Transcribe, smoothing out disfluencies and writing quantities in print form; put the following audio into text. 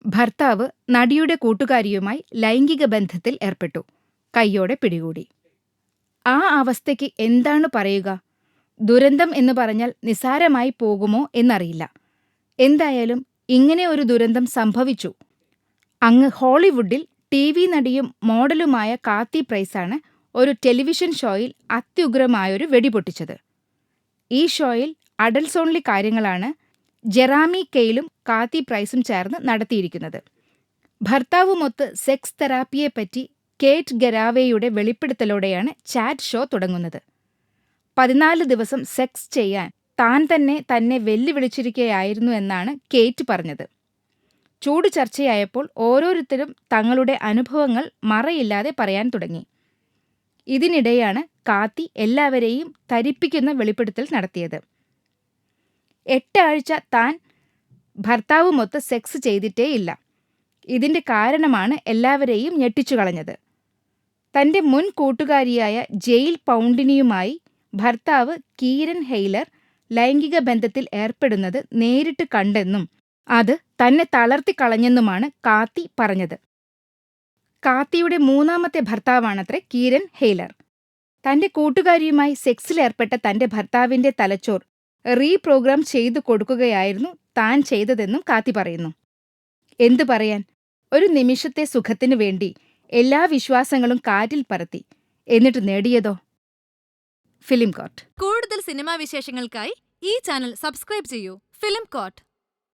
ഭർത്താവ് നടിയുടെ കൂട്ടുകാരിയുമായി ലൈംഗിക ബന്ധത്തിൽ ഏർപ്പെട്ടു. കൈയോടെ പിടികൂടി. ആ അവസ്ഥയ്ക്ക് എന്താണ് പറയുക? ദുരന്തം എന്ന് പറഞ്ഞാൽ നിസ്സാരമായി പോകുമോ എന്നറിയില്ല. എന്തായാലും ഇങ്ങനെ ഒരു ദുരന്തം സംഭവിച്ചു. അങ്ങ് ഹോളിവുഡിൽ TV നടിയും മോഡലുമായ കാത്തി പ്രൈസാണ് ഒരു ടെലിവിഷൻ ഷോയിൽ അത്യുഗ്രമായൊരു വെടിപൊട്ടിച്ചത്. ഈ ഷോയിൽ അഡൽട്സ് ഓൺലി കാര്യങ്ങളാണ് ജെറാമി കെയ്ലും കാത്തി പ്രൈസും ചേർന്ന് നടത്തിയിരിക്കുന്നത്. ഭർത്താവുമൊത്ത് സെക്സ് തെറാപ്പിയെപ്പറ്റി കേറ്റ് ഗരാവേയുടെ വെളിപ്പെടുത്തലോടെയാണ് ചാറ്റ് ഷോ തുടങ്ങുന്നത്. 14 ദിവസം സെക്സ് ചെയ്യാൻ താൻ തന്നെ വെല്ലുവിളിച്ചിരിക്കുകയായിരുന്നു എന്നാണ് കേറ്റ് പറഞ്ഞത്. ചൂട് ചർച്ചയായപ്പോൾ ഓരോരുത്തരും തങ്ങളുടെ അനുഭവങ്ങൾ മറയില്ലാതെ പറയാൻ തുടങ്ങി. ഇതിനിടെയാണ് കാത്തി എല്ലാവരെയും തരിപ്പിക്കുന്ന വെളിപ്പെടുത്തൽ നടത്തിയത്. 8 ആഴ്ച താൻ ഭർത്താവുമൊത്ത് സെക്സ് ചെയ്തിട്ടേയില്ല. ഇതിന്റെ കാരണമാണ് എല്ലാവരെയും ഞെട്ടിച്ചുകളഞ്ഞത്. തന്റെ മുൻ കൂട്ടുകാരിയായ ജെയിൽ പൗണ്ടിനിയുമായി ഭർത്താവ് കീരൻ ഹെയ്ലർ ലൈംഗിക ബന്ധത്തിൽ ഏർപ്പെടുന്നത് നേരിട്ട് കണ്ടെന്നും അത് തന്നെ തളർത്തിക്കളഞ്ഞെന്നുമാണ് കാത്തി പറഞ്ഞത്. കാത്തിയുടെ 3ാമത്തെ ഭർത്താവാണത്രേ കീരൻ ഹെയ്ലർ. തന്റെ കൂട്ടുകാരിയുമായി സെക്സിലേർപ്പെട്ട തന്റെ ഭർത്താവിന്റെ തലച്ചോർ റീപ്രോഗ്രാം ചെയ്തു കൊടുക്കുകയായിരുന്നു താൻ ചെയ്തതെന്നും കാത്തി പറയുന്നു. എന്തു പറയാൻ, ഒരു നിമിഷത്തെ സുഖത്തിനു വേണ്ടി എല്ലാ വിശ്വാസങ്ങളും കാറ്റിൽ പറത്തി. എന്നിട്ട് നേടിയതോ ഫിലിം കോർട്ട്. കൂടുതൽ സിനിമാ വിശേഷങ്ങൾക്കായി ഈ ചാനൽ സബ്സ്ക്രൈബ് ചെയ്യൂ. Film court.